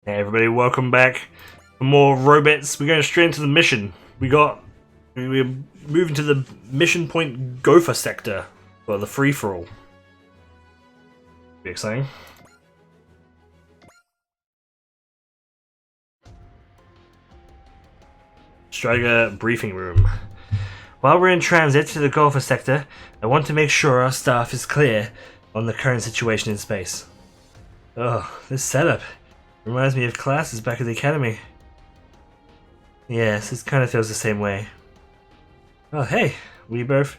Hey everybody, welcome back for more robots. We're going straight into the mission. We're moving to the mission point Gopher sector for the free-for-all. Be exciting. Striker briefing room. While we're in transit to the Gopher sector, I want to make sure our staff is clear on the current situation in space. Oh, this setup reminds me of classes back at the academy. Yes, it kind of feels the same way. Oh, hey, we both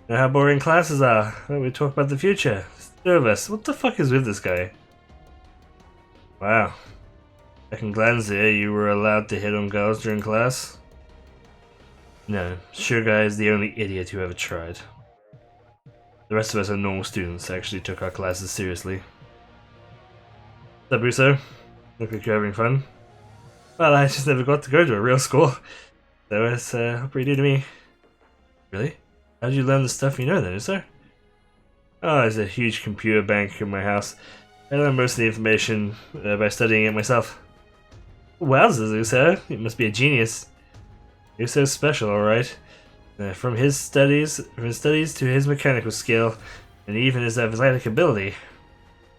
know how boring classes are. We talk about the future. Two of us. What the fuck is with this guy? Wow. Second glance here, you were allowed to hit on girls during class? No, sure guy is the only idiot who ever tried. The rest of us are normal students, actually took our classes seriously. What's up, Russo? Look like you're having fun. Well, I just never got to go to a real school. So it's pretty new to me. Really? How did you learn the stuff you know then, is there? Oh, there's a huge computer bank in my house. I learned most of the information by studying it myself. Wowzers, Uso. You must be a genius. You're so special, alright. From his studies to his mechanical skill, and even his athletic ability.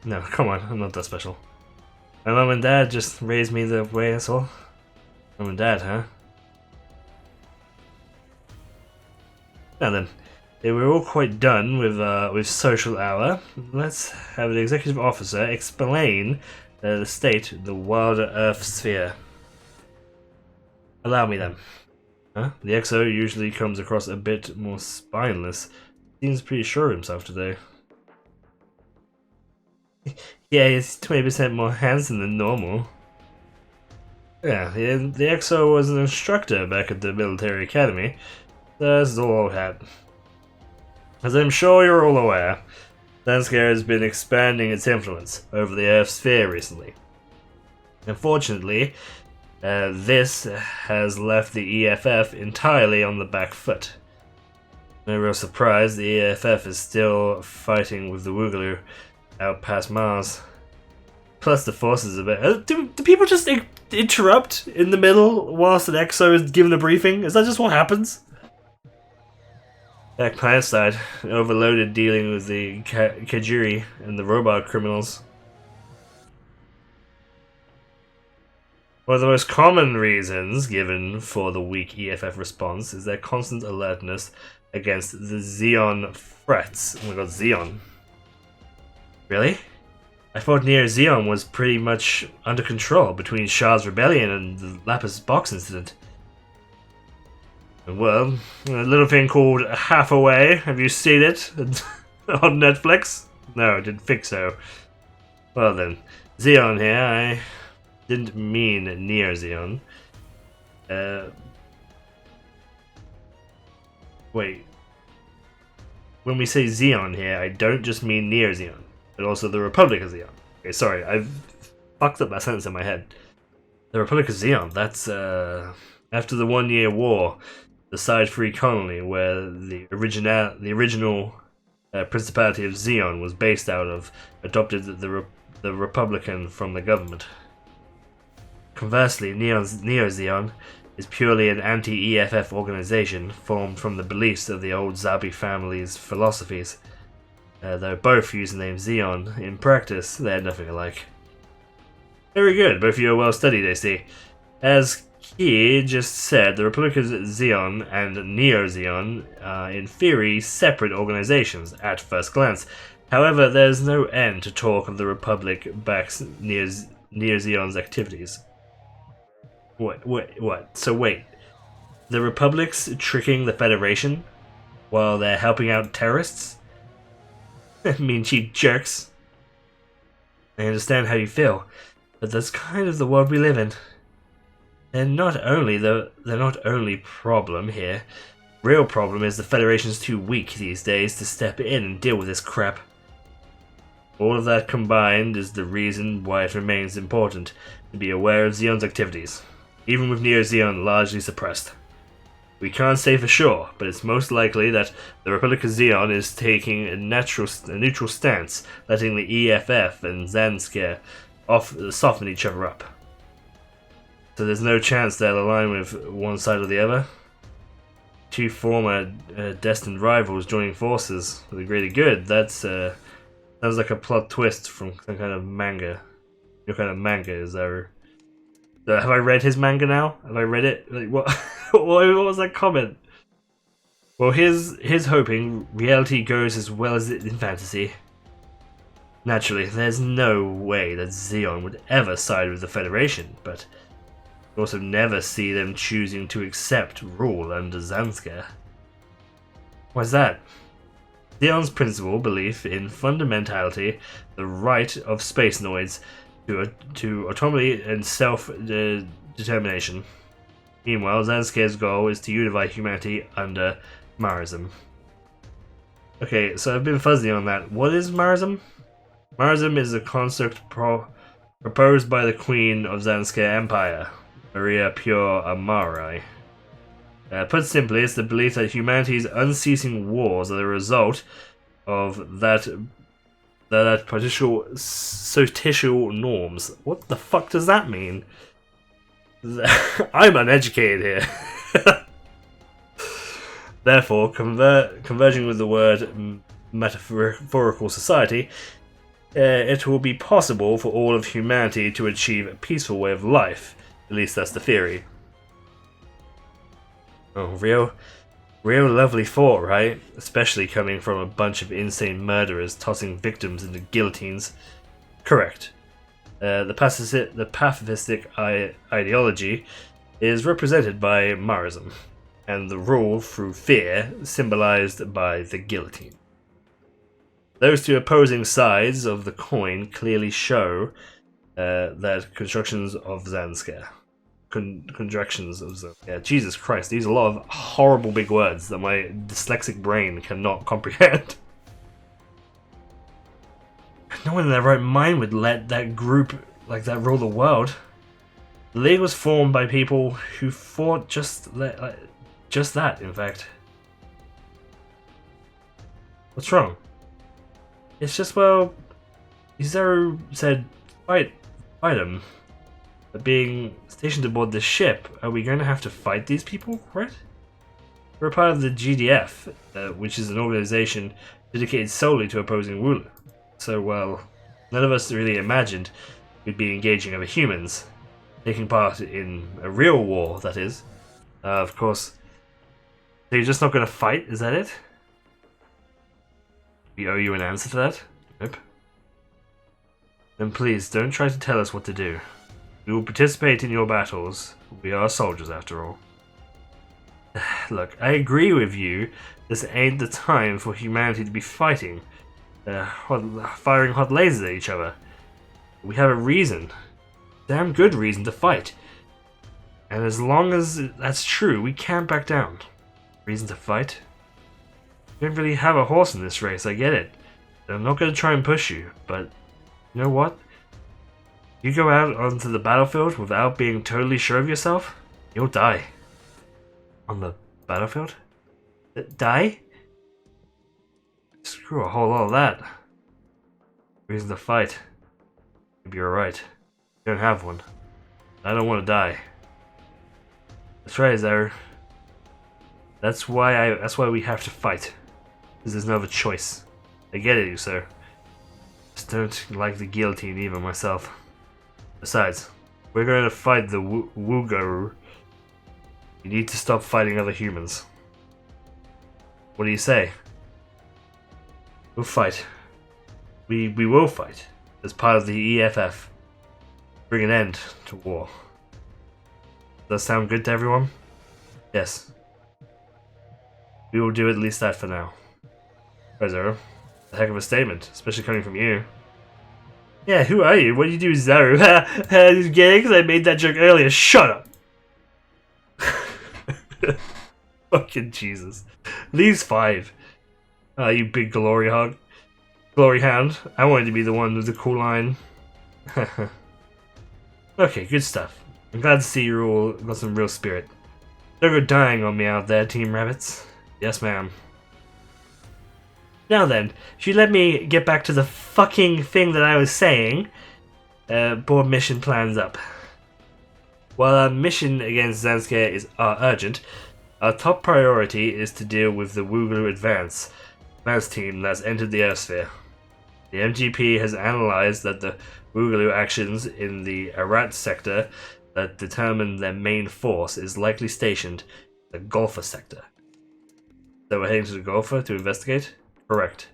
No, come on, I'm not that special. My mom and dad just raised me the way, that's all. Mom and dad, huh? Now then, we're all quite done with social hour. Let's have the executive officer explain the state of the wilder Earth sphere. Allow me then. Huh? The XO usually comes across a bit more spineless. Seems pretty sure of himself today. Yeah, he's 20% more handsome than normal. Yeah, the XO was an instructor back at the military academy. That's all I had. As I'm sure you're all aware, Zanskar has been expanding its influence over the Earth's sphere recently. Unfortunately, this has left the EFF entirely on the back foot. No real surprise, the EFF is still fighting with the Woogaloo out past Mars. Plus the forces a bit. Do people just interrupt in the middle whilst an XO is giving a briefing? Is that just what happens? Back planet side, overloaded dealing with the Kajiri and the robot criminals. One of the most common reasons given for the weak EFF response is their constant alertness against the Xeon threats. Oh my god, Xeon. Really? I thought Neo Xeon was pretty much under control between Shah's rebellion and the Lapis Box incident. Well, a little thing called Half Away. Have you seen it on Netflix? No, I didn't think so. Well then, Xeon here. I didn't mean Neo Xeon. Wait. When we say Xeon here, I don't just mean Neo Xeon, but also the Republic of Xeon. Okay, sorry, I've fucked up that sentence in my head. The Republic of Xeon, that's after the 1 year war, the side-free colony where the original Principality of Xeon was based out of, adopted the Republican from the government. Conversely, Neo Xeon is purely an anti-EFF organization formed from the beliefs of the old Zabi family's philosophies. Though both use the name Xeon, in practice they're nothing alike. Very good, both of you are well studied, I see. As Ki just said, the Republic of Xeon and Neo Xeon are in theory separate organizations at first glance. However, there's no end to talk of the Republic backs Neo Xeon's activities. What? So wait, the Republic's tricking the Federation while they're helping out terrorists? Mean cheap jerks. I understand how you feel, but that's kind of the world we live in. They're not only problem here. Real problem is the Federation's too weak these days to step in and deal with this crap. All of that combined is the reason why it remains important to be aware of Xeon's activities, even with Neo Xeon largely suppressed. We can't say for sure, but it's most likely that the Republic of Xeon is taking a neutral stance, letting the EFF and Zanskar soften each other up. So there's no chance they'll align with one side or the other. Two former destined rivals joining forces for the greater good. That's sounds like a plot twist from some kind of manga. Your kind of manga, is there? Have I read his manga now? Have I read it? Like, what? What was that comment? Well, here's hoping reality goes as well as in fantasy. Naturally, there's no way that Zeon would ever side with the Federation, but you also never see them choosing to accept rule under Zanskar. Why's that? Zeon's principal belief in fundamentality, the right of space noids to autonomy and self-determination. Meanwhile, Zanskar's goal is to unify humanity under Marism. Okay, so I've been fuzzy on that. What is Marism? Marism is a construct proposed by the Queen of Zanskar Empire, Maria Pure Amarai. Put simply, it's the belief that humanity's unceasing wars are the result of that social norms. What the fuck does that mean? I'm uneducated here. Therefore, converging with the word metaphorical society, it will be possible for all of humanity to achieve a peaceful way of life. At least that's the theory. Oh, real lovely thought, right? Especially coming from a bunch of insane murderers tossing victims into guillotines. Correct. The pacifistic ideology is represented by Marism, and the rule through fear symbolized by the guillotine. Those two opposing sides of the coin clearly show that constructions of Zanskar. Jesus Christ, these are a lot of horrible big words that my dyslexic brain cannot comprehend. No one in their right mind would let that group like that rule the world. The League was formed by people who fought just that, in fact. What's wrong? It's just, well, Zero said, fight him. But being stationed aboard this ship, are we going to have to fight these people, right? We're part of the GDF, which is an organization dedicated solely to opposing Wulu. So, well, none of us really imagined we'd be engaging other humans, taking part in a real war, that is. Of course. So you're just not going to fight, is that it? We owe you an answer to that? Nope. Then please, don't try to tell us what to do. We will participate in your battles. We are soldiers, after all. Look, I agree with you. This ain't the time for humanity to be fighting. Firing hot lasers at each other. We have a reason. Damn good reason to fight. And as long as that's true, we can't back down. Reason to fight? You don't really have a horse in this race, I get it. I'm not going to try and push you, but you know what? You go out onto the battlefield without being totally sure of yourself, you'll die. On the battlefield? Die? Screw a whole lot of that. Reason to fight. Maybe you're right. You don't have one. I don't want to die. That's right, Zero. That's why we have to fight. Because there's no other choice. I get it, you sir. Just don't like the guillotine even myself. Besides, we're going to fight the Wugaru. You need to stop fighting other humans. What do you say? We'll fight. We will fight as part of the EFF. Bring an end to war. Does that sound good to everyone? Yes. We will do at least that for now. Right, Zero. A heck of a statement, especially coming from you. Yeah, who are you? What do you do, Zero? Just kidding, because I made that joke earlier. Shut up! Fucking Jesus. These 5. You big glory hog. Glory hound. I wanted to be the one with the cool line. Okay, good stuff. I'm glad to see you all got some real spirit. Don't go dying on me out there, Team Rabbits. Yes, ma'am. Now then, if you let me get back to the fucking thing that I was saying, board mission plans up. While our mission against Zanskar is urgent, our top priority is to deal with the Woogaloo advance team that's entered the Earthsphere. The MGP has analyzed that the Woogaloo actions in the Arat sector that determine their main force is likely stationed in the Golfer sector. So we're heading to the Golfer to investigate? Correct.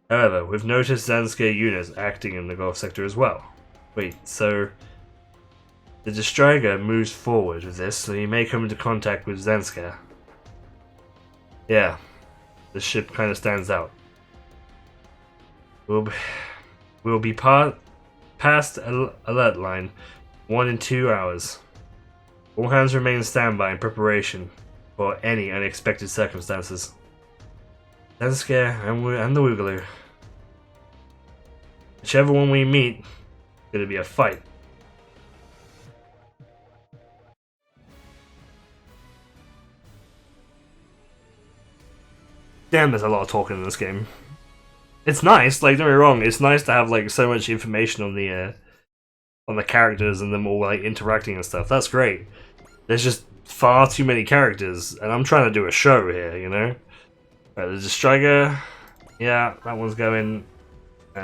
However, we've noticed Zanskar units acting in the Gulf sector as well. Wait, so the Destroyer moves forward with this, so he may come into contact with Zanskar. Yeah, the ship kind of stands out. We'll be past alert line 1 in 2 hours. All hands remain standby in preparation for any unexpected circumstances. Zanskar and the Woogaloo. Whichever one we meet, it's gonna be a fight. Damn, there's a lot of talking in this game. It's nice, like, don't get me wrong, it's nice to have like so much information on the characters and them all like interacting and stuff. That's great. There's just far too many characters, and I'm trying to do a show here, you know? Right, there's a Striker. Yeah, that one's going.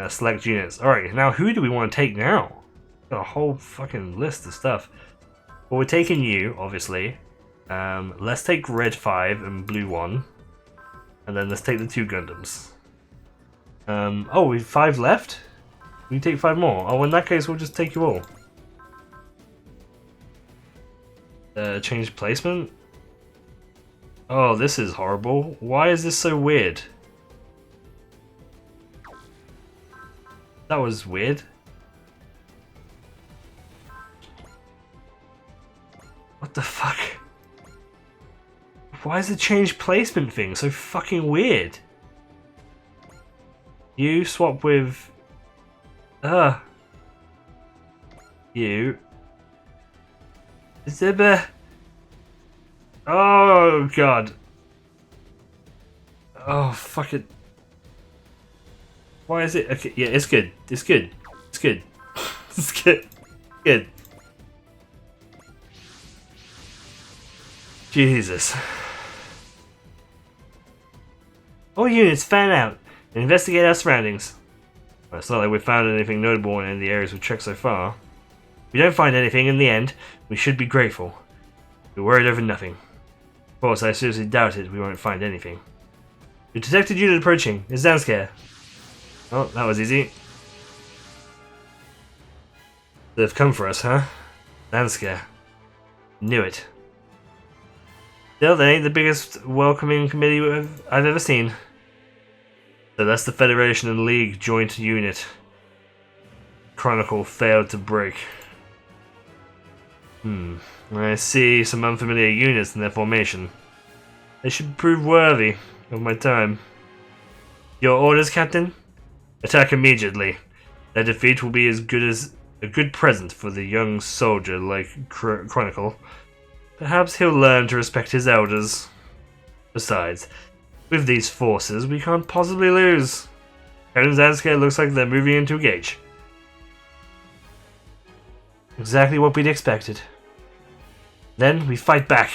Select units. Alright, now who do we want to take now? Got a whole fucking list of stuff. Well, we're taking you, obviously. Let's take red 5 and blue 1. And then let's take the 2 Gundams. Oh, we've 5 left? We take 5 more. Oh, in that case, we'll just take you all. Change placement? Oh, this is horrible. Why is this so weird? That was weird. What the fuck? Why is the change placement thing so fucking weird? You swap with... You... Zibber... Oh god. Oh fuck it. Why is it? Okay, yeah, it's good. It's good. It's good. It's good. Good. Jesus. All units fan out and investigate our surroundings. Well, it's not like we've found anything notable in the areas we've checked so far. If we don't find anything in the end, we should be grateful. We're worried over nothing. Of course, I seriously doubted we won't find anything. We detected unit approaching. It's Zanskar. Oh, that was easy. They've come for us, huh? Zanskar. Knew it. Still, they ain't the biggest welcoming committee I've ever seen. So that's the Federation and League joint unit. Chronicle failed to break. I see some unfamiliar units in their formation. They should prove worthy of my time. Your orders, Captain? Attack immediately. Their defeat will be as a good present for the young soldier like Chronicle. Perhaps he'll learn to respect his elders. Besides, with these forces, we can't possibly lose. Zanskar looks like they're moving in to engage. Exactly what we'd expected. Then we fight back.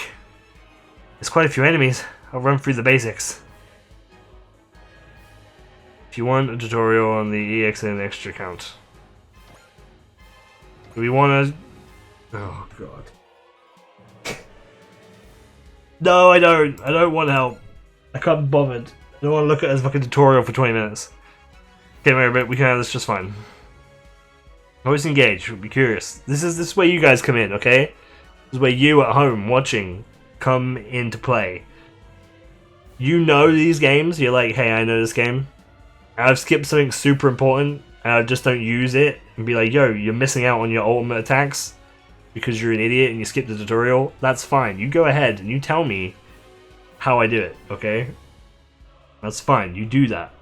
There's quite a few enemies. I'll run through the basics. If you want a tutorial on the EXN extra count. Do we want to... Oh god. No, I don't. I don't want help. I can't be bothered. I don't want to look at this fucking tutorial for 20 minutes. Okay, Maribit, we can have this just fine. Always engage. We'll be curious. This is where you guys come in, okay? This is where you at home watching come into play. You know these games. You're like, hey, I know this game. I've skipped something super important and I just don't use it and be like, yo, you're missing out on your ultimate attacks because you're an idiot and you skipped the tutorial. That's fine. You go ahead and you tell me how I do it, okay? That's fine. You do that.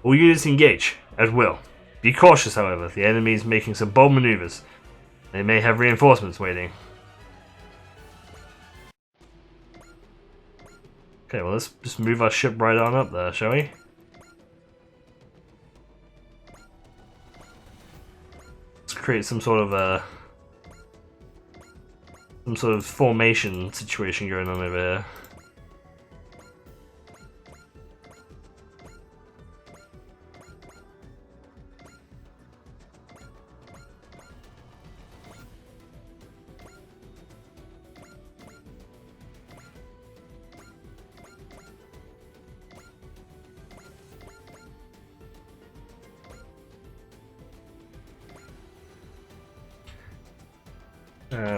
All units engage at will. Be cautious, however. The enemy is making some bold maneuvers. They may have reinforcements waiting. Okay, well, let's just move our ship right on up there, shall we? Let's create some sort of some sort of formation situation going on over here.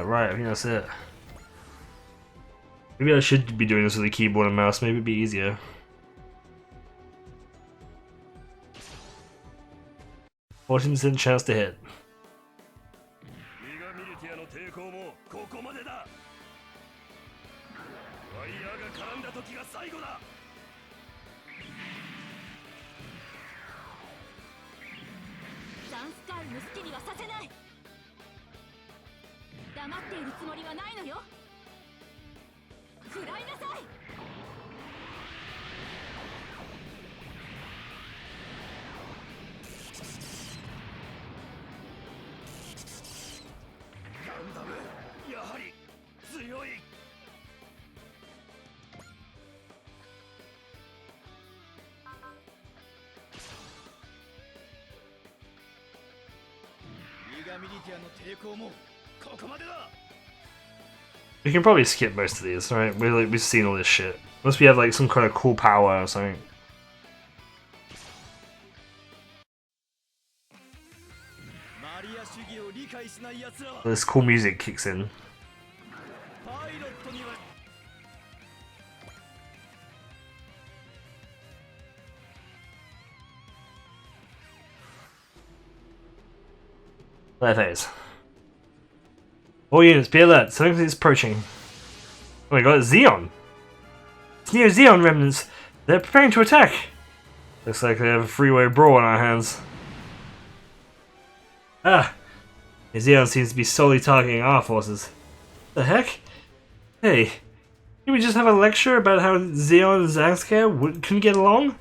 Right, I think that's it. Maybe I should be doing this with a keyboard and mouse, maybe it'd be easier. 14% chance to hit. We can probably skip most of these, right? We've seen all this shit. Unless we have like some kind of cool power or something. This cool music kicks in. There it is. All units, be alert. Something is approaching. Oh my god, it's Xeon! It's Neo Xeon remnants. They're preparing to attack. Looks like they have a freeway brawl on our hands. Ah! Xeon seems to be solely targeting our forces. The heck? Hey, did we just have a lecture about how Xeon and Zanskar couldn't get along?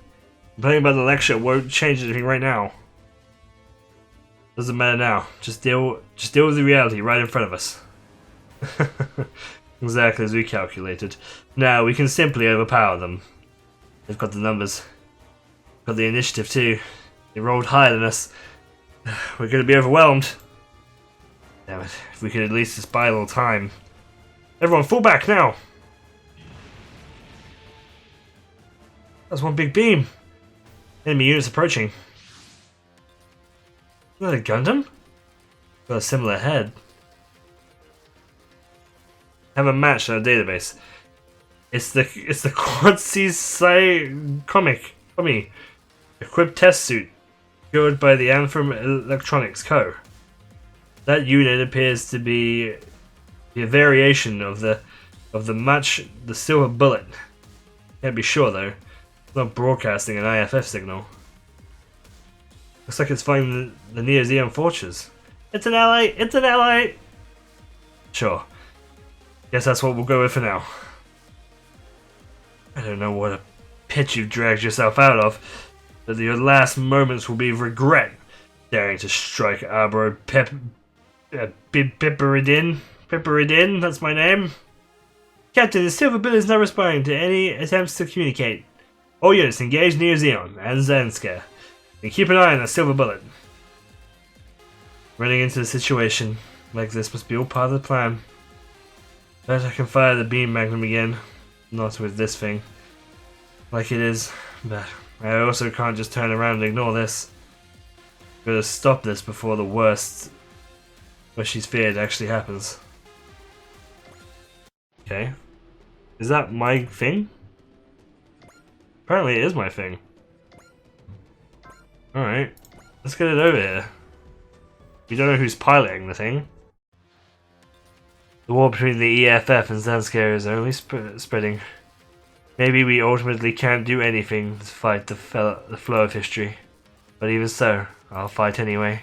Complaining about the lecture won't change anything right now. Doesn't matter now. Just deal with the reality right in front of us. Exactly as we calculated. Now we can simply overpower them. They've got the numbers. Got the initiative too. They rolled higher than us. We're gonna be overwhelmed. Damn it. If we could at least just buy a little time. Everyone fall back now! That's one big beam. Enemy units approaching. Is that a Gundam? Got a similar head. Have a match in our database. It's the Quantsi comic. Equipped test suit. Secured by the Anthem Electronics Co. That unit appears to be a variation of the Silver Bullet. Can't be sure though. It's not broadcasting an IFF signal. Looks like it's finding the Neo Xeon Fortress. It's an ally! It's an ally! Sure. Guess that's what we'll go with for now. I don't know what a pit you've dragged yourself out of, but your last moments will be regret daring to strike Arbor Pipperidin, that's my name. Captain, the Silver Bullet is not responding to any attempts to communicate. All units engage Neo Xeon and Zanskar. And keep an eye on the Silver Bullet. Running into a situation like this must be all part of the plan. Bet I can fire the beam magnum again. Not with this thing. Like it is. But I also can't just turn around and ignore this. Gotta stop this before the worst, what she's feared, actually happens. Okay. Is that my thing? Apparently it is my thing. Alright. Let's get it over here. We don't know who's piloting the thing. The war between the EFF and Zanskar is only spreading. Maybe we ultimately can't do anything to fight the flow of history. But even so, I'll fight anyway.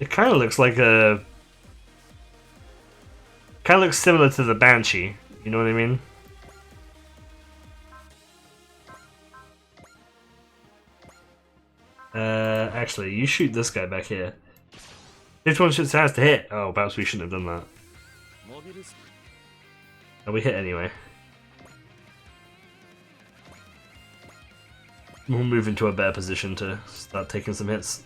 It kind of looks like a... Kind of looks similar to the Banshee. You know what I mean? Actually, you shoot this guy back here. 51 shots has to hit. Oh, perhaps we shouldn't have done that. Oh, we hit anyway. We'll move into a better position to start taking some hits.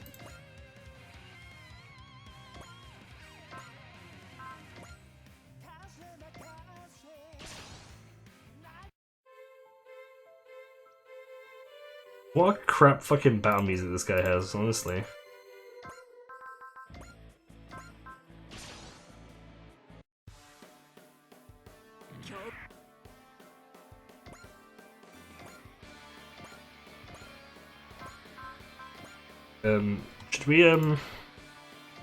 What crap fucking battle music this guy has, honestly. Should we,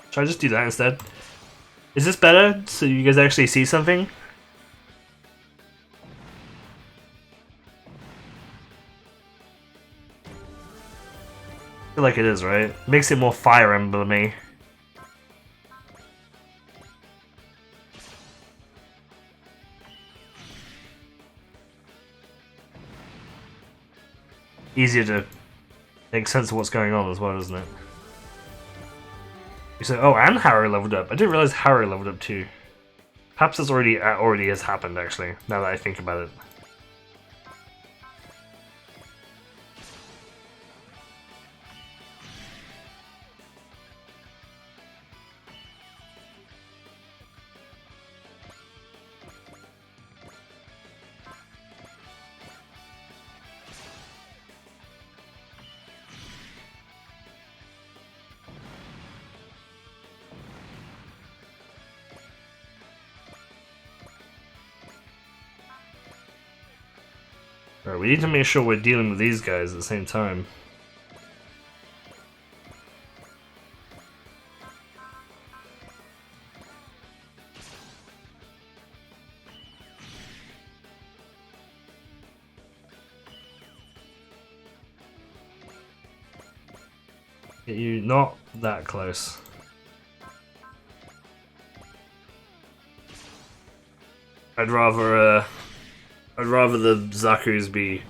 should I just do that instead? Is this better so you guys actually see something? I feel like it is, right? Makes it more Fire Emblem-y. Easier to make sense of what's going on as well, isn't it? So, oh, and Harrow leveled up. I didn't realize Harrow leveled up too. Perhaps this already has happened, actually, now that I think about it. Alright, we need to make sure we're dealing with these guys at the same time. Get you not that close. I'd rather the Zaku's be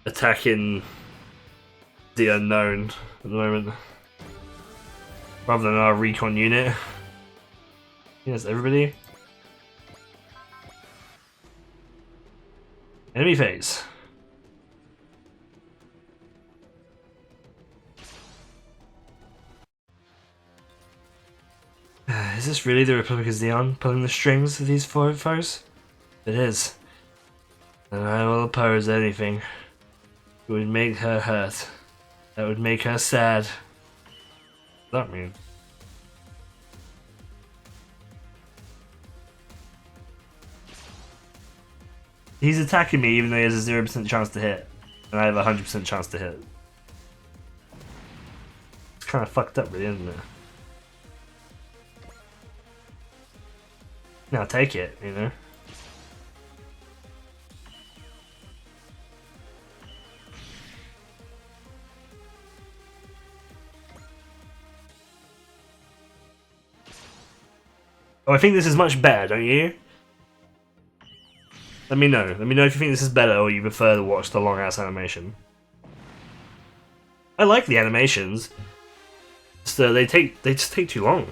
attacking the unknown at the moment, rather than our recon unit. Yes, everybody. Enemy phase. Is this really the Republic of Xeon pulling the strings of these foes? It is. And I will oppose anything that would make her hurt. That would make her sad. What does that mean? He's attacking me even though he has a 0% chance to hit. And I have a 100% chance to hit. It's kind of fucked up really, isn't it? Now take it, you know? Oh, I think this is much better, don't you? Let me know. Let me know if you think this is better or you prefer to watch the long-ass animation. I like the animations. So they just take too long.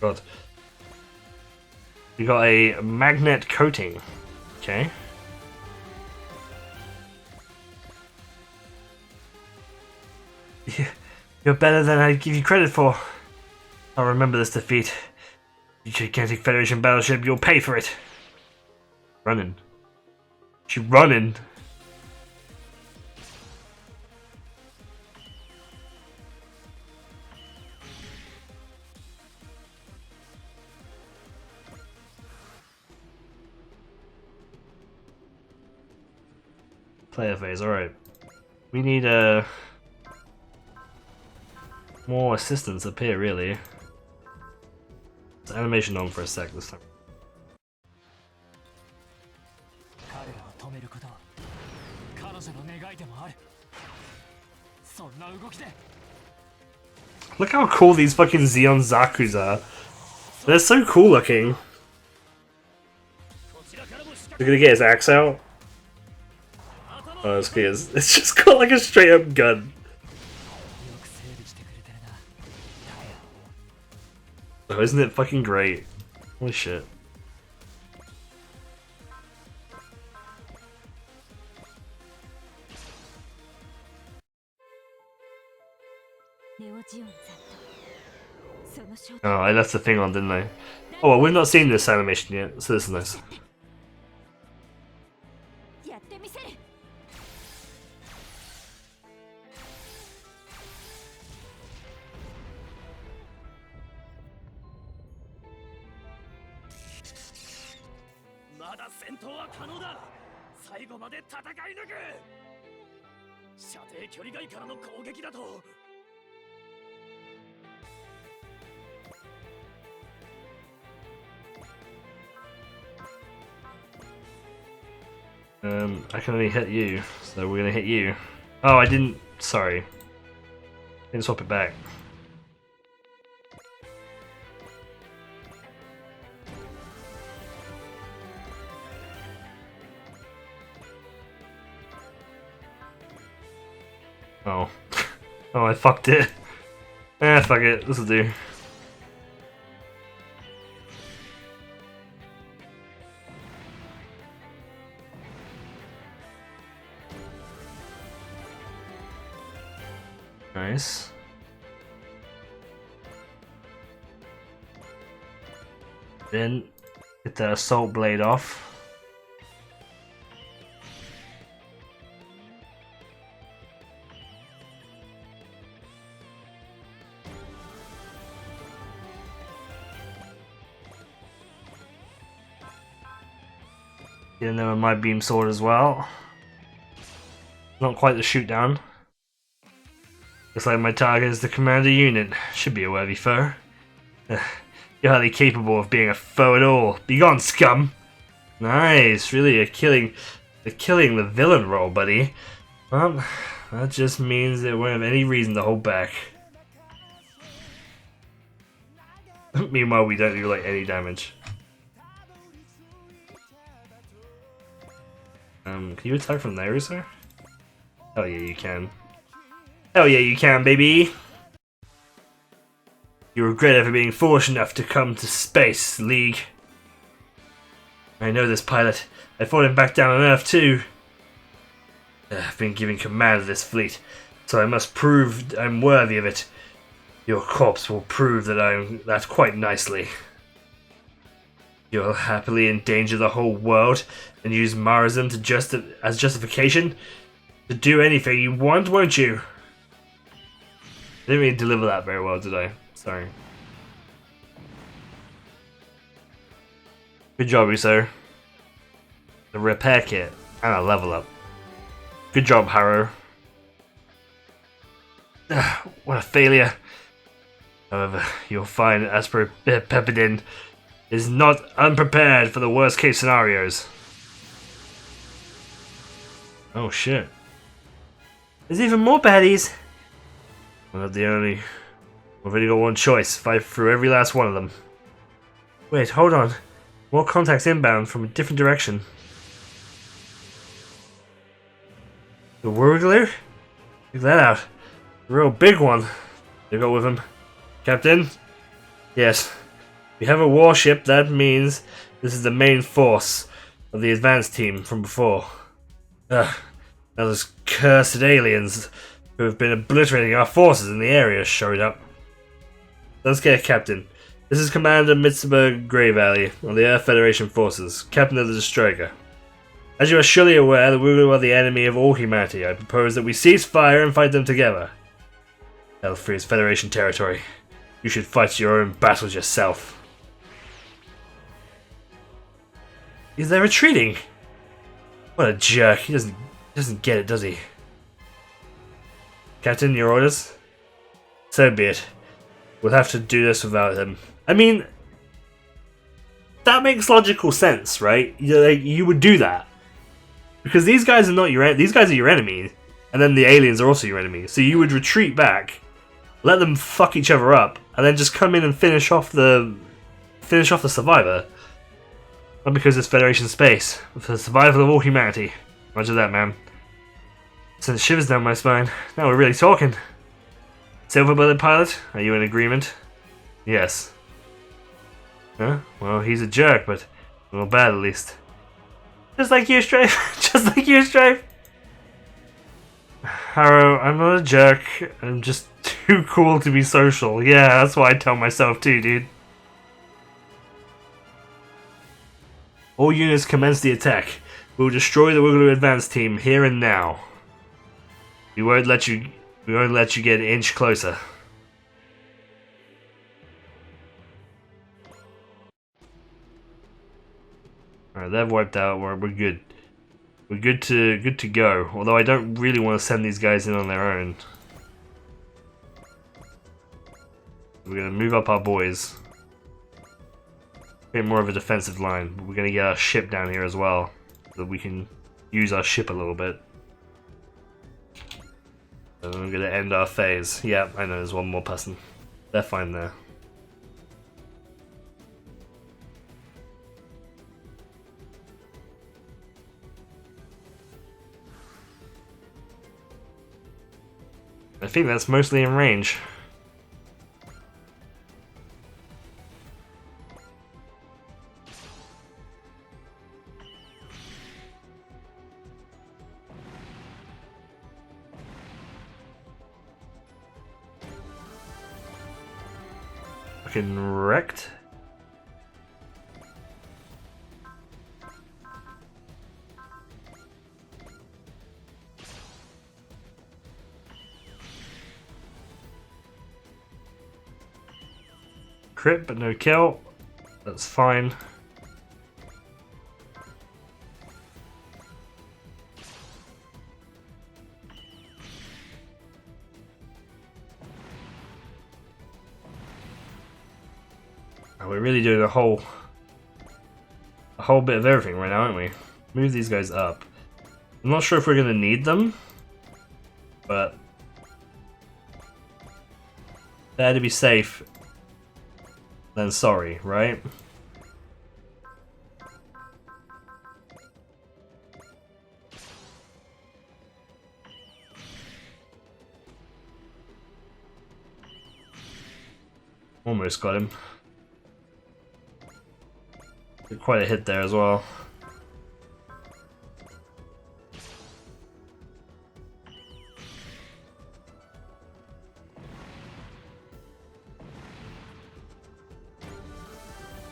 God. We got a magnet coating. Okay. You're better than I give you credit for. I'll remember this defeat. You gigantic Federation battleship, you'll pay for it. Running. She's running. Player phase, alright. We need a... more assistants appear, really. It's animation on for a sec this time. Look how cool these fucking Xeon Zakus are. They're so cool looking. We're gonna get his axe out. Oh, it's just got like a straight up gun. Oh, isn't it fucking great? Holy shit. Oh, I left the thing on, didn't I? Oh, well, we've not seen this animation yet, so this is nice. I can only hit you, so we're gonna hit you. Oh, I didn't. Sorry. Didn't swap it back. Oh. Oh, I fucked it. Eh, fuck it. This'll do. Nice. Then get the assault blade off. Get in there with my beam sword as well. Not quite the shoot down. Looks like my target is the commander unit. Should be a worthy foe. You're hardly capable of being a foe at all. Be gone, scum! Nice, really, you're killing the villain role, buddy. Well, that just means that we won't have any reason to hold back. Meanwhile, we don't do like any damage. Can you attack from there, sir? Oh yeah, you can. Hell yeah, you can, baby! You regret ever being foolish enough to come to Space League. I know this pilot. I fought him back down on Earth too. I've been given command of this fleet, so I must prove I'm worthy of it. Your corpse will prove that quite nicely. You'll happily endanger the whole world and use Marism as justification to do anything you want, won't you? I didn't really deliver that very well, did I? Sorry. Good job, Russo. A repair kit and a level up. Good job, Harrow. What a failure. However, you'll find Aspro Pepperdin is not unprepared for the worst case scenarios. Oh shit. There's even more baddies! We're not the only. We've only got one choice. Fight through every last one of them. Wait, hold on. More contacts inbound from a different direction. The Wurgler? Check that out. A real big one. They go with him. Captain? Yes. We have a warship, that means this is the main force of the advanced team from before. Now those cursed aliens who have been obliterating our forces in the area showed up. Let's get Captain. This is Commander Mitsuba Grey Valley of the Earth Federation forces, Captain of the Destroyer. As you are surely aware, the Wuglu are the enemy of all humanity. I propose that we cease fire and fight them together. Hell-free is Federation territory. You should fight your own battles yourself. Is they retreating? What a jerk. He doesn't get it, does he? Captain, your orders? So be it. We'll have to do this without him. I mean, that makes logical sense, right? You would do that. Because these guys are not these guys are your enemy, and then the aliens are also your enemy. So you would retreat back, let them fuck each other up, and then just come in and finish off the survivor. Not because it's Federation space, but for the survival of all humanity. Roger that, man. Sent shivers down my spine. Now we're really talking. Silver Bullet Pilot, are you in agreement? Yes. Huh? Well, he's a jerk, but not bad at least. Just like you, Strife. Just like you, Strife. Harrow, I'm not a jerk. I'm just too cool to be social. Yeah, that's what I tell myself too, dude. All units commence the attack. We'll destroy the Wiggle Advance team here and now. We won't let you get an inch closer. Alright, they've wiped out. We're good. We're good to go. Although I don't really want to send these guys in on their own. We're gonna move up our boys. Get more of a defensive line. But we're gonna get our ship down here as well, so that we can use our ship a little bit. And I'm gonna end our phase. Yeah, I know there's one more person. They're fine there. I think that's mostly in range. Fucking wrecked. Crit, but no kill. That's fine. Oh, we're really doing a whole bit of everything right now, aren't we? Move these guys up. I'm not sure if we're gonna need them, but better to be safe than sorry, right? Almost got him. Did quite a hit there as well.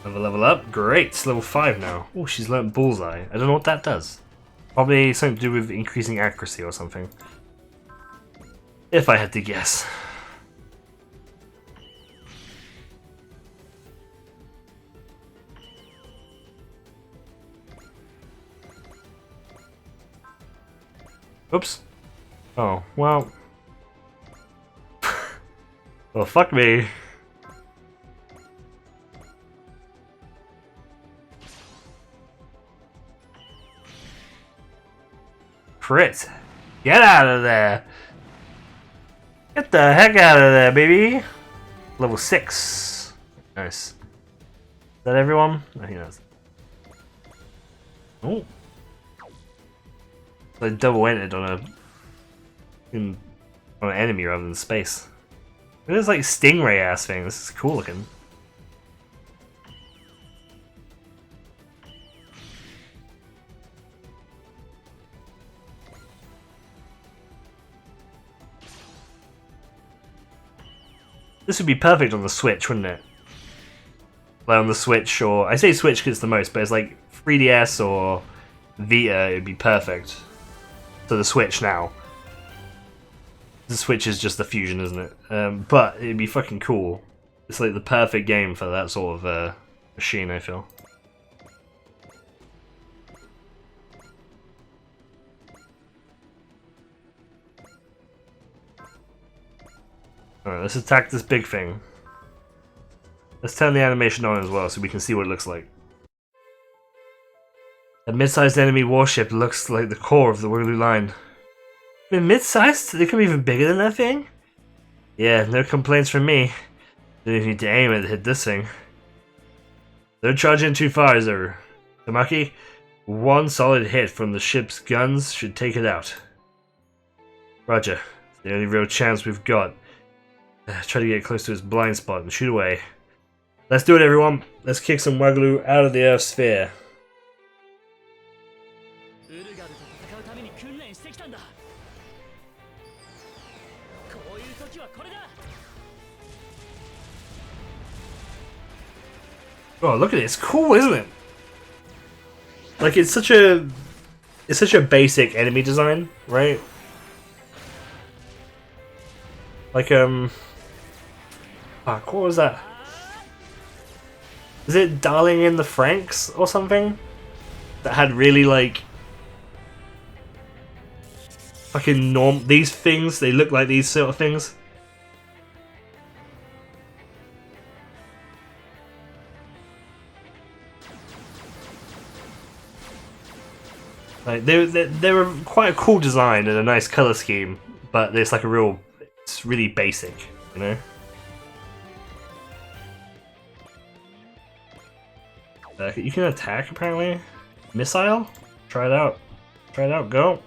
Level up. Great. It's level 5 now. Oh, she's learnt Bullseye. I don't know what that does. Probably something to do with increasing accuracy or something. If I had to guess. Oops. Oh, well. Well, fuck me. Crit. Get out of there. Get the heck out of there, baby. Level 6. Nice. Is that everyone? I think that's... Oh. I double entered on an enemy rather than space. It is like stingray ass thing. This is cool looking. This would be perfect on the Switch, wouldn't it? Like on the Switch, or I say Switch because it's the most, but it's like 3DS or Vita. It'd be perfect. To the Switch now. The Switch is just the Fusion, isn't it? But it'd be fucking cool. It's like the perfect game for that sort of machine, I feel. Alright, let's attack this big thing. Let's turn the animation on as well so we can see what it looks like. A mid-sized enemy warship looks like the core of the Woogaloo line. I mean, mid-sized? They could be even bigger than that thing? Yeah, no complaints from me. Don't even need to aim it to hit this thing. Don't charge in too far, Zuru. Tamaki, one solid hit from the ship's guns should take it out. Roger. It's the only real chance we've got. Try to get close to his blind spot and shoot away. Let's do it, everyone. Let's kick some Woogaloo out of the Earth sphere. Oh, look at it! It's cool, isn't it? Like it's such a basic enemy design, right? Like fuck, what was that? Is it Darling in the Franxx or something? That had really like fucking these things, they look like these sort of things. Like they were quite a cool design and a nice color scheme, but it's like it's really basic, you know. You can attack apparently. Missile? Try it out. Try it out. Go.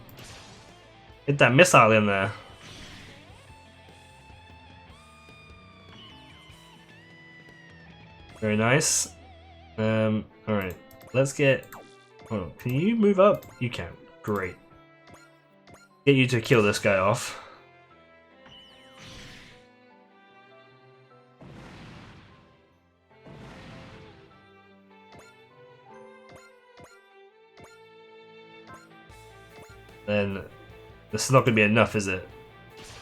Get that missile in there. Very nice. All right. Let's get. Oh, can you move up? You can. Great. Get you to kill this guy off. Then this is not going to be enough, is it?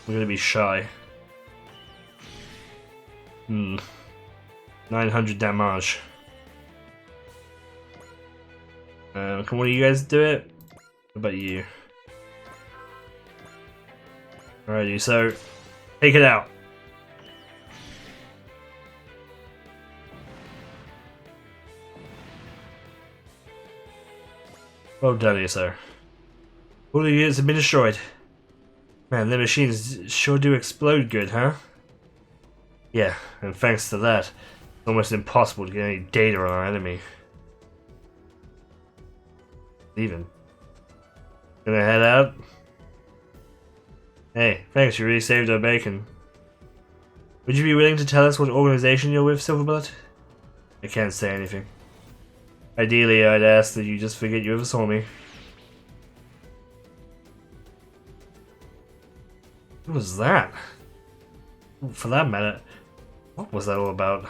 We're going to be shy. 900 damage. Can one of you guys do it? What about you? Alrighty, so take it out. Well done, you sir. All the units have been destroyed. Man, the machines sure do explode good, huh? Yeah, and thanks to that, it's almost impossible to get any data on our enemy. Leaving. Gonna head out? Hey, thanks, you really saved our bacon. Would you be willing to tell us what organization you're with, Silverbullet? I can't say anything. Ideally, I'd ask that you just forget you ever saw me. What was that? For that matter, what was that all about?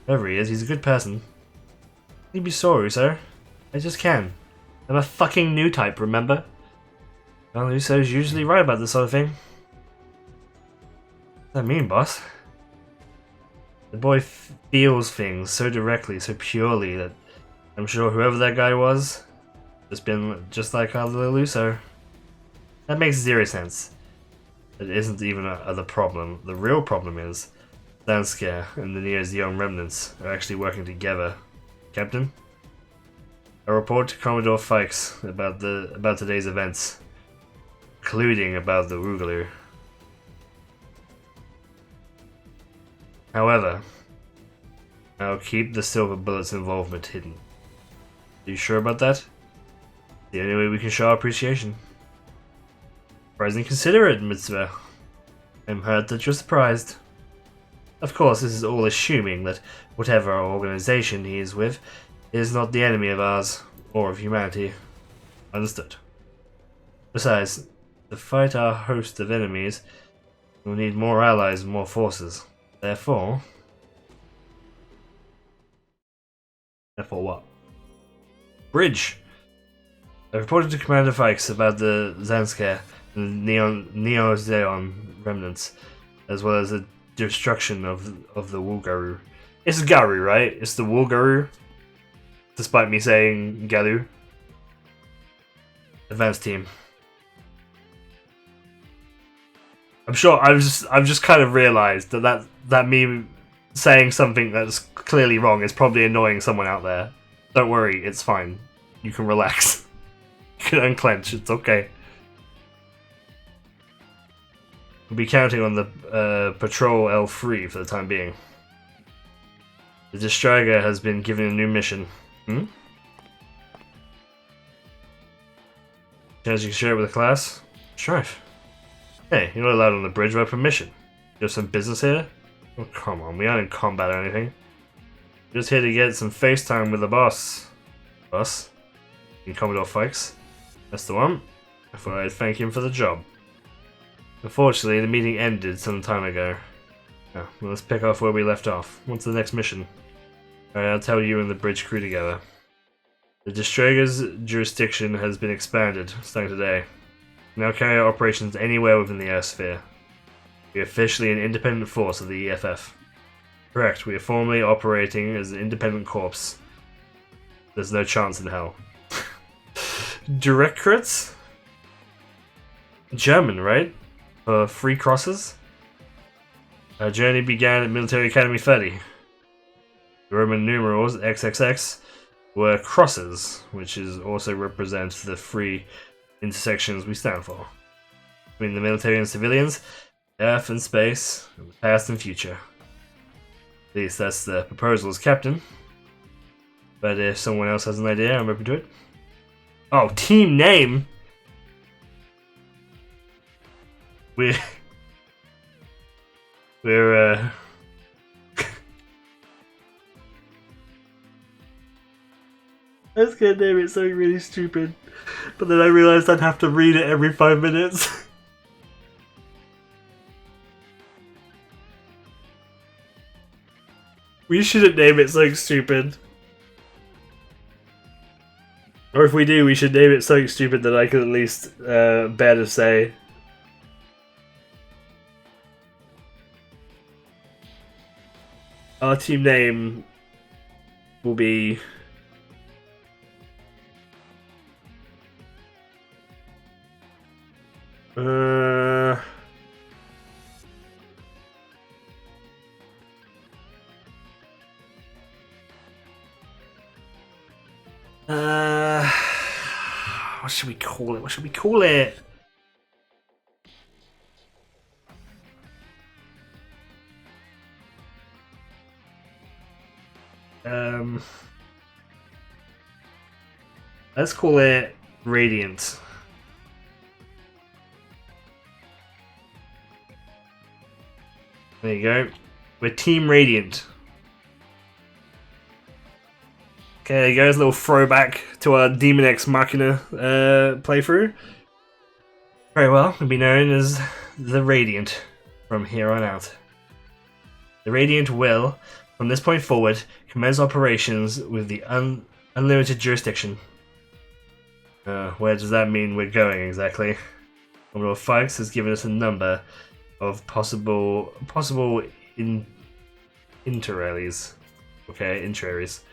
Whoever he is, he's a good person. You'd be sorry, sir. I just can. I'm a fucking new type, remember? Well, Uso's usually right about this sort of thing. What does that mean, boss? The boy feels things so directly, so purely, that I'm sure whoever that guy was, has been just like our little Uso. That makes zero sense. It isn't even the problem. The real problem is Zanskar and the Neo's young remnants are actually working together. Captain? A report to Commodore Fikes about today's events, including about the Woogaloo. However, I'll keep the Silverbullet's involvement hidden. Are you sure about that? The only way we can show our appreciation. Surprisingly considerate, Mitzvah. I'm hurt that you're surprised. Of course, this is all assuming that whatever organization he is with is not the enemy of ours, or of humanity. Understood. Besides, to fight our host of enemies, we'll need more allies and more forces. Therefore what? Bridge! I reported to Commander Fikes about the Zanskar and Neo-Zeon remnants, as well as the destruction of the Woogaloo. It's Garu, right? It's the Woogaloo. Despite me saying Galu. Advanced team. I'm sure I've just kind of realised that me saying something that's clearly wrong is probably annoying someone out there. Don't worry, it's fine. You can relax. You can unclench, it's okay. We'll be counting on the Patrol L3 for the time being. The Strife has been given a new mission. Hmm? Chance you can share it with the class? Strife. Hey, you're not allowed on the bridge without permission. You have some business here? Oh, come on, we aren't in combat or anything. We're just here to get some FaceTime with the boss. Boss? In Commodore Fikes? That's the one. I thought I'd thank him for the job. Unfortunately, the meeting ended some time ago. Oh, well, let's pick off where we left off. What's the next mission? Alright, I'll tell you and the bridge crew together. The Distrager's jurisdiction has been expanded, starting today. We now carry out operations anywhere within the Earth sphere. We are officially an independent force of the EFF. Correct, we are formally operating as an independent corps. There's no chance in hell. Directorates? German, right? For 3 crosses? Our journey began at Military Academy 30. The Roman numerals XXX were crosses, which also represent the 3 intersections we stand for. Between the military and civilians, Earth and space, and the past and future. At least that's the proposal as captain. But if someone else has an idea, I'm open to it. Oh, team name! We're I was gonna name it something really stupid, but then I realized I'd have to read it every 5 minutes. We shouldn't name it something stupid. Or if we do, we should name it something stupid that I can at least bear to say. Our team name will be... what should we call it? What should we call it? Let's call it Radiant. There you go. We're Team Radiant. Okay, there you go. It's a little throwback to our Demon X Machina playthrough. Very well, we'll be known as the Radiant from here on out. The Radiant will, from this point forward, commence operations with the unlimited jurisdiction. Where does that mean we're going exactly? Commodore Fikes has given us a number of possible interaries. Okay, interaries.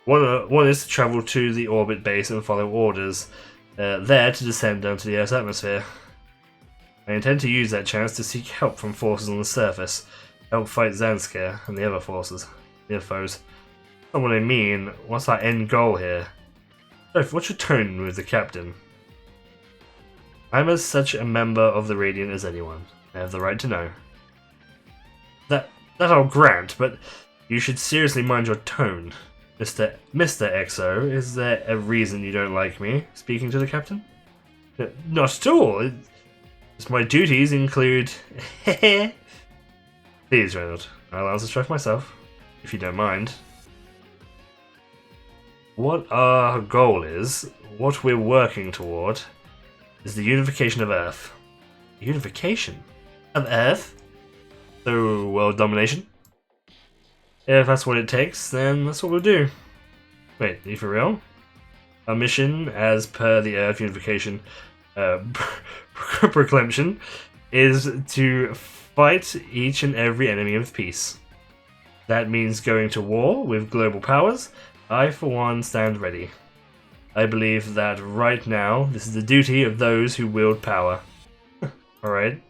One is to travel to the orbit base and follow orders, there to descend down to the Earth's atmosphere. I intend to use that chance to seek help from forces on the surface, help fight Zanskar and the other forces, the other foes. Not what I mean, what's our end goal here? What's your tone with the captain? I'm as such a member of the Radiant as anyone. I have the right to know. That I'll grant, but you should seriously mind your tone. Mr. XO, is there a reason you don't like me speaking to the captain? Not at all. My duties include... Please, Reynolds. I'll answer Strife myself, if you don't mind. What our goal is, what we're working toward, is the unification of Earth. Unification? Of Earth? So, world domination? If that's what it takes, then that's what we'll do. Wait, are you for real? Our mission, as per the Earth Unification proclamation, is to fight each and every enemy with peace. That means going to war with global powers. I, for one, stand ready. I believe that right now, this is the duty of those who wield power. Alright.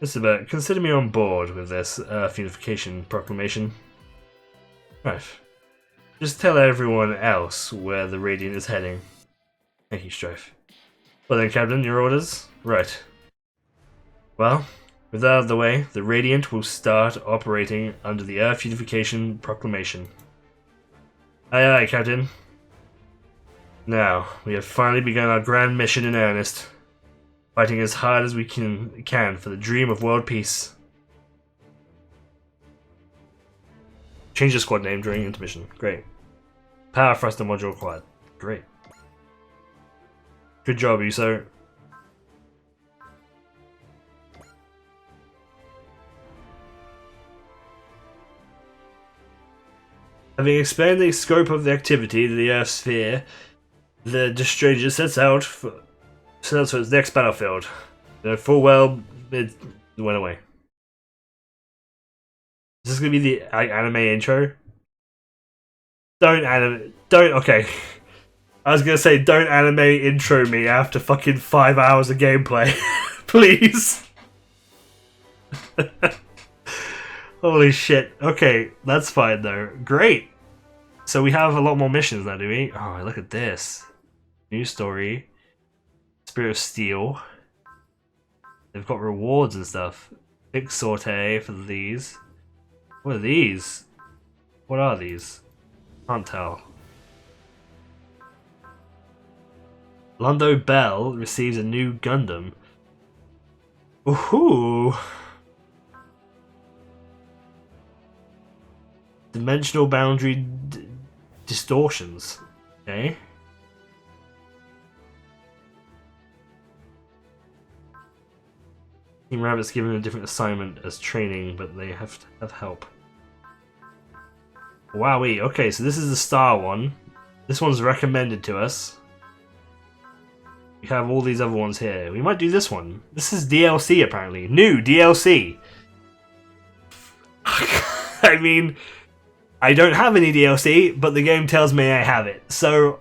Mr. Burt, consider me on board with this Earth Unification Proclamation. Right. Just tell everyone else where the Radiant is heading. Thank you, Strife. Well then, Captain, your orders? Right. Well, with that out of the way, the Radiant will start operating under the Earth Unification Proclamation. Aye aye, Captain. Now, we have finally begun our grand mission in earnest. Fighting as hard as we can for the dream of world peace. Change the squad name during intermission. Great. Power thruster module acquired. Great. Good job, Uso. Having expanded the scope of the activity to the Earth sphere, the Destroyer sets out for its next battlefield. Full well, it went away. Is this gonna be the anime intro? Okay. I was gonna say, don't anime intro me after fucking 5 hours of gameplay. Please. Holy shit. Okay, that's fine though. Great. So we have a lot more missions now, do we? Oh, look at this. New story. Spirit of Steel. They've got rewards and stuff. Big saute for these. What are these? What are these? Can't tell. Londo Bell receives a new Gundam. Ooh. Dimensional boundary distortions. Okay. Team Rabbit's given a different assignment as training, but they have to have help. Wowee, okay, so this is the star one. This one's recommended to us. We have all these other ones here. We might do this one. This is DLC apparently. New DLC! I mean, I don't have any DLC, but the game tells me I have it. So,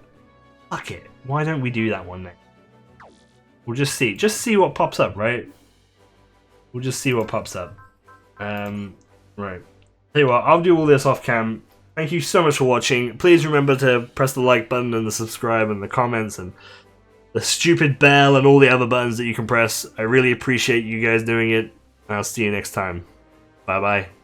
fuck it. Why don't we do that one next? We'll just see. Just see what pops up, right? We'll just see what pops up. Right. Tell you what, I'll do all this off cam. Thank you so much for watching. Please remember to press the like button and the subscribe and the comments and the stupid bell and all the other buttons that you can press. I really appreciate you guys doing it. I'll see you next time. Bye bye.